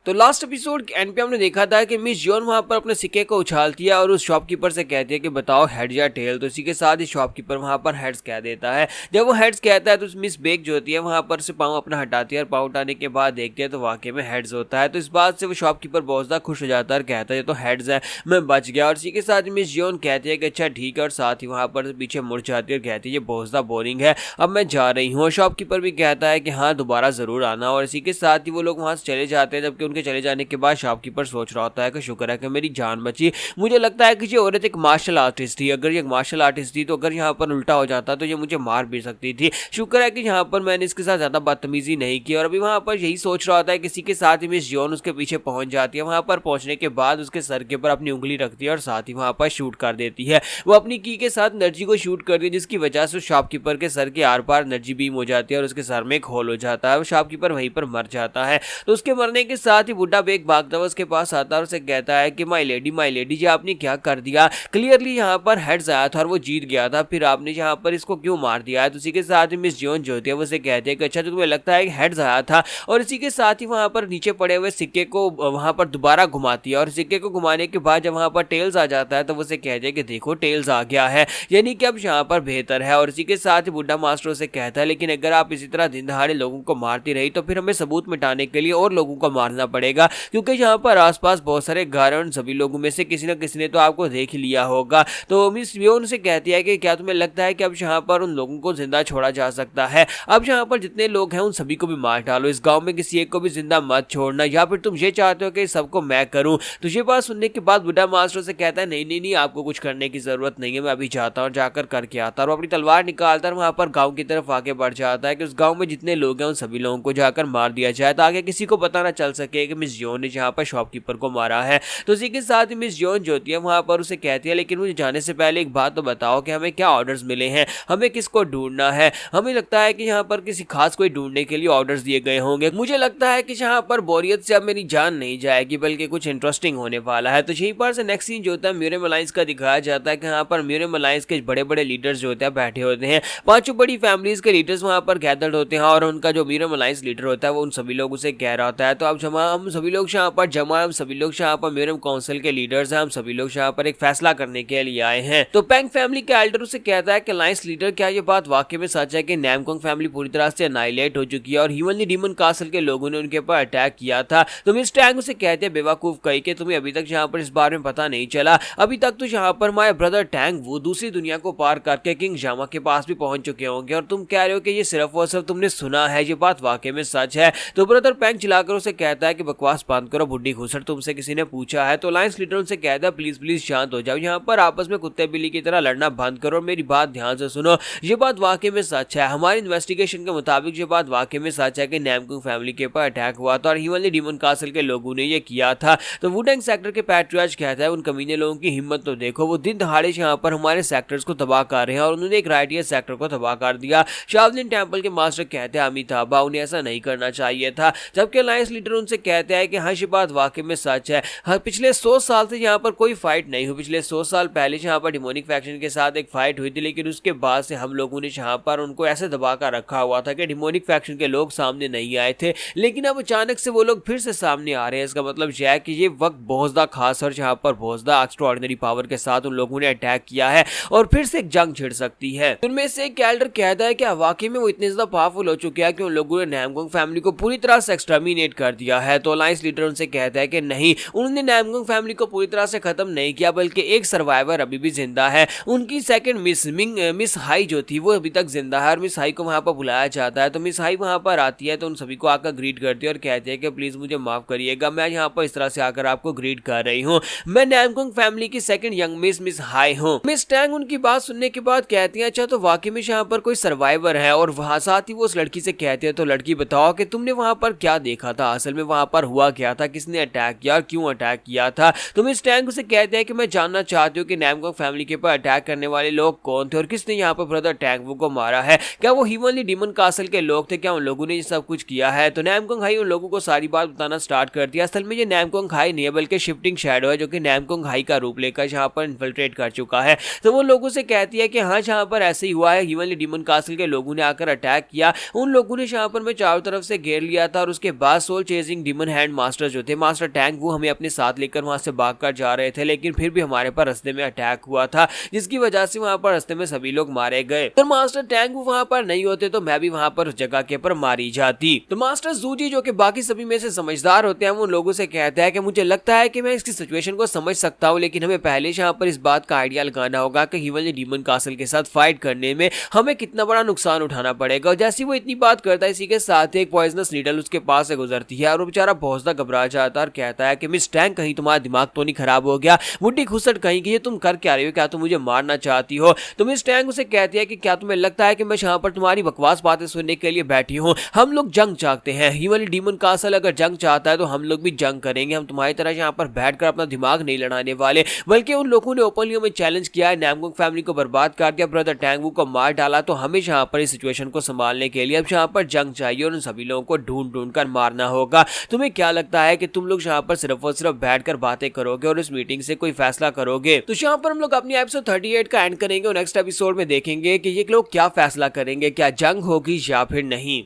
तो last episode and पे हमने देखा था कि मिस जॉन वहां पर अपने सिक्के को उछालती है और उस शॉपकीपर से कहती है कि बताओ हेड या टेल। तो इसी के साथ ही शॉपकीपर वहां पर हेड्स कह देता है। जब वो हेड्स कहता है तो मिस बेक जो होती है वहां पर से पाँव अपना हटाती है और पाँव उठाने के बाद देखती है तो वाकई में हेड्स होता है। तो इस बात से वो शॉपकीपर बहुत ज्यादा खुश हो जाता है और कहता है तो हेड्स है, मैं बच गया। और इसी के साथ मिस जॉन कहती है कि अच्छा ठीक है और साथ ही वहां पर पीछे मुड़ जाती है और कहती है ये बहुत ज्यादा बोरिंग है, अब मैं जा रही हूँ। शॉपकीपर भी कहता है कि हाँ दोबारा जरूर आना। और इसी के साथ ही वो लोग वहां से चले जाते हैं। जबकि उनके चले जाने के बाद शॉपकीपर सोच रहा होता है कि शुक्र है कि मेरी जान बची। मुझे लगता है कि ये औरत एक मार्शल आर्टिस्ट थी, अगर ये मार्शल आर्टिस्ट थी तो अगर यहाँ पर उल्टा हो जाता तो ये मुझे मार भी सकती थी। शुक्र है कि यहाँ पर मैंने इसके साथ ज्यादा बदतमीजी नहीं की। और अभी वहां पर यही सोच रहा होता है, किसी के साथ ही मिस जॉन उसके पीछे पहुंच जाती है। वहां पर पहुंचने के बाद उसके सर के ऊपर अपनी उंगली रखती है और साथ ही वहां पर शूट कर देती है। वो अपनी की के साथ एनर्जी को शूट करती है जिसकी वजह से शॉपकीपर के सर के आर पार एनर्जी बीम हो जाती है और उसके सर में एक होल हो जाता है। वो शॉपकीपर वहीं पर मर जाता है। तो उसके मरने के साथ ही बुड्ढा बेग भागता हुआ उसके पास आता है और उसे कहता है कि माय लेडी जी आपने क्या कर दिया, क्लियरली यहाँ पर हेड्स आया था और वो जीत गया था, फिर आपने यहाँ पर इसको क्यों मार दिया है। तो इसी के साथ ही मिस जॉन जो होती है वो उसे कहती है कि अच्छा तो तुम्हें लगता है कि हेड्स आया था। और इसी के साथ ही वहां पर नीचे पड़े हुए सिक्के को वहां पर दोबारा घुमाती है और सिक्के को घुमाने के बाद जब वहां पर टेल्स आ जाता है तो वो उसे कहते हैं कि देखो टेल्स आ गया है, यानी कि अब यहाँ पर बेहतर है। और इसी के साथ ही बुड्ढा मास्टर उसे कहता है लेकिन अगर आप इसी तरह दिन दहाड़े लोगों को मारती रही तो फिर हमें सबूत मिटाने के लिए और लोगों को मारना पड़ेगा, क्योंकि यहाँ पर आसपास बहुत सारे घर हैं, सभी लोगों में से किसी न किसी ने तो आपको देख ही लिया होगा। तो मिस जॉन से कहती है कि क्या तुम्हें लगता है कि अब यहाँ पर उन लोगों को जिंदा छोड़ा जा सकता है, अब यहाँ पर जितने लोग हैं उन सभी को भी मार डालो, इस गांव में किसी एक को भी जिंदा मत छोड़ना, या फिर तुम ये चाहते हो कि सबको मैं करूं। तो ये बात सुनने के बाद बुड्ढा मास्टर से कहता है नहीं नहीं नहीं आपको कुछ करने की जरूरत नहीं है, मैं अभी जाता हूँ जाकर करके आता हूँ। अपनी तलवार निकालता है वहां पर गाँव की तरफ आगे बढ़ जाता है कि उस गाँव में जितने लोग हैं उन सभी लोगों को जाकर मार दिया जाए ताकि किसी को पता ना चल सके कि मिस जॉन ने यहाँ पर शॉपकीपर को मारा है। तो इसी के साथ ही मिस जॉन जो होती है वहां पर उसे कहती है लेकिन मुझे जाने से पहले एक बात तो बताओ कि हमें क्या ऑर्डर्स मिले हैं, हमें किसको ढूंढना है। हमें लगता है कि यहाँ पर किसी खास कोई ढूंढने के लिए ऑर्डर्स दिए गए होंगे। मुझे लगता है कि यहाँ पर बोरियत से अब मेरी जान नहीं जाएगी बल्कि कुछ इंटरेस्टिंग होने वाला है। तो यहीं पर से नेक्स्ट सीन जो होता है म्यूरियम अलायंस का दिखाया जाता है कि यहाँ पर म्यूरियम अलायंस के बड़े बड़े लीडर्स जो होते हैं बैठे होते हैं, पांचों बड़ी फैमिलीज के लीडर्स वहां पर गैदर्ड होते हैं और उनका जो म्यूरियम अलायंस लीडर होता है वो उन सभी लोगों से कह रहा होता है तो अब हम सभी लोग यहाँ पर जमा, हम सभी लोग यहाँ पर म्यूरियम काउंसिल के लीडर्स हैं, हम सभी लोग यहाँ पर एक फैसला करने के लिए आए हैं। तो पेंग फैमिली के एल्डर उसे कहता है कि अलायंस लीडर क्या ये बात वाकई में सच है कि नैमकोंग फैमिली पूरी तरह से अनाइलेट हो चुकी है और ह्यूमनली डीमन कासल के लोगों ने उनके ऊपर अटैक किया था। तो मिस टैंग उसे कहते हैं बेवकूफ कही कि तुम्हें अभी तक यहाँ पर इस बारे में पता नहीं चला, अभी तक तो यहाँ पर माय ब्रदर टैंग वो दूसरी दुनिया को पार करके किंग जामा के पास भी पहुंच चुके होंगे और तुम कह रहे हो कि ये सिर्फ और सिर्फ तुमने सुना है, ये बात वाकई में सच है। तो ब्रदर पेंग चिल्लाकर उसे कहता है कि बकवास बंद करो बुड्ढी घुसर, तुमसे किसी ने पूछा है। तो अलायंस लीडर उनसे कहता है प्लीज प्लीज शांत हो जाओ, यहाँ पर आपस में कुत्ते बिल्ली की तरह लड़ना बंद करो और मेरी बात ध्यान से सुनो, ये बात वाकई में सच है। हमारी इन्वेस्टिगेशन के मुताबिक ये बात वाकई में सच है कि नैमकोंग फैमिली के ऊपर अटैक हुआ था और ह्यूमनली डीमन कासल के लोगों ने ये किया था। तो वुडेंग सेक्टर के पैट्रियार्च कहता है उन कमीने लोगों की हिम्मत तो देखो, वो दिन दहाड़े यहाँ पर हमारे सेक्टर्स को तबाह कर रहे हैं और उन्होंने एक राइटियर सेक्टर को तबाह कर दिया। शावलिन टेंपल के मास्टर कहते हैं अमिताभा उन्हें ऐसा नहीं करना चाहिए था। जबकि अलायंस लीडर उनसे कहते हैं कि हाँ ये बात वाकई में सच है, हाँ पिछले 100 साल से यहाँ पर कोई फाइट नहीं हुई। पिछले 100 साल पहले यहाँ पर डिमोनिक फैक्शन के साथ एक फाइट हुई थी लेकिन उसके बाद से हम लोगों ने यहाँ पर उनको ऐसे दबा कर रखा हुआ था कि डिमोनिक फैक्शन के लोग सामने नहीं आए थे, लेकिन अब अचानक से वो लोग फिर से सामने आ रहे हैं। इसका मतलब यह है कि ये वक्त बहुत ज्यादा खास और यहाँ पर बहुत ज्यादा एक्स्ट्राऑर्डिनरी पावर के साथ उन लोगों ने अटैक किया है और फिर से एक जंग छिड़ सकती है। उनमें से एक एल्डर कहता है कि वाकई में वो इतने ज्यादा पावरफुल हो चुके हैं कि उन लोगों ने नैमकोंग फैमिली को पूरी तरह से एक्सटर्मिनेट कर दिया है। तो अलायंस लीडर उनसे कहता है कि नहीं, उन्होंने नैमकोंग फैमिली को पूरी तरह से खत्म नहीं किया बल्कि एक सर्वाइवर अभी भी जिंदा है। उनकी सेकंड मिस हाई जो थी वो अभी तक जिंदा है और मिस हाई को वहां पर बुलाया जाता है। तो मिस हाई वहां पर आती है तो उन सभी को आकर ग्रीट करती है और कहती है कि प्लीज मुझे माफ करिएगा, मैं यहाँ पर इस तरह से आकर आपको ग्रीट कर रही हूँ, मैं नैमकोंग फैमिली की सेकंड यंग मिस हाई हूँ। मिस टैंग उनकी बात सुनने के बाद कहती है अच्छा तो वाकई में यहाँ पर कोई सर्वाइवर है और वहां साथ ही वो उस लड़की से कहते हैं तो लड़की बताओ कि तुमने वहां पर क्या देखा था, असल में वहां पर हुआ क्या था, किसने अटैक किया और क्यों अटैक किया था। तो मिस टैंग उसे कहते हैं कि मैं जानना चाहती हूँ कि नैमकोंग फैमिली के ऊपर अटैक करने वाले लोग कौन थे और किसने यहाँ पर ब्रदर टैंग वो को मारा है, क्या वो ह्यूमनली डीमन कासल के लोग थे, क्या उन लोगों ने ये सब कुछ किया है। तो नैमकोंग हाई उन लोगों को सारी बात बताना स्टार्ट कर दिया। असल में ये नैमकोंग हाई नहीं है बल्कि शिफ्टिंग शैडो है जो कि नैमकोंग हाई का रूप लेकर यहाँ पर इन्फिल्ट्रेट कर चुका है। तो वो लोगों से कहती है कि हाँ यहाँ पर ऐसे ही हुआ है, ह्यूमनली डीमन कासल के लोगों ने आकर अटैक किया, उन लोगों ने यहाँ पर मैं चारों तरफ से घेर लिया था और उसके बाद soul chasing demon hand master जो थे, मास्टर टैंग, वो हमें अपने साथ लेकर वहां से भागकर जा रहे थे, लेकिन फिर भी हमारे पर रास्ते में अटैक हुआ था, जिसकी वजह से वहां पर रास्ते में सभी लोग मारे गए। तो मास्टर टैंग वो वहां पर नहीं होते तो मैं भी वहां पर उस जगह के पर मारी जाती। तो मास्टर जूजी जो कि बाकी सभी में से समझदार होते हैं, वो लोगों से कहता है कि मुझे लगता है कि मैं इसकी सिचुएशन को समझ सकता हूँ, लेकिन हमें पहले से यहाँ पर इस बात का आइडिया लगाना होगा कि हीवनली डीमन कासल के साथ फाइट करने में हमें कितना बड़ा नुकसान उठाना पड़ेगा। और जैसे वो इतनी बात करता है, इसी के साथ एक पॉइजनस नीडल उसके पास से गुजरती है और वो बेचारा बहुत ज्यादा घबरा जाता है और कहता है कि मिस टैंग, कहीं तुम्हारा दिमाग तो नहीं खराब हो गया? बुड्ढी खुसट कहीं की, तुम कर क्या रही हो? क्या तुम मुझे मारना चाहती हो? तो मिस टैंग उसे कहती है कि क्या तुम्हें लगता है कि मैं यहाँ पर तुम्हारी बकवास बातें सुनने के लिए बैठी हूँ? हम लोग जंग चाहते हैं, हीवनली डीमन कासल अगर जंग चाहता है तो हम लोग भी जंग करेंगे। हम तुम्हारी तरह यहाँ पर बैठकर अपना दिमाग नहीं लड़ाने वाले, बल्कि उन लोगों ने ओपनली हमें चैलेंज किया है, नामगुंग फैमिली को बर्बाद कर दिया, ब्रदर टैंगवू को मार डाला, तो हमें यहाँ पर इस सिचुएशन को संभालने के लिए अब यहाँ पर जंग चाहिए और उन सभी लोगों को ढूंढ ढूंढ कर मारना होगा। तुम्हें क्या लगता है कि तुम लोग यहाँ पर सिर्फ और सिर्फ बैठकर बातें करोगे और इस मीटिंग से कोई फैसला करोगे? तो यहाँ पर हम लोग अपनी एपिसोड 38 का एंड करेंगे और नेक्स्ट एपिसोड में देखेंगे कि ये लोग क्या फैसला करेंगे, क्या जंग होगी या फिर नहीं।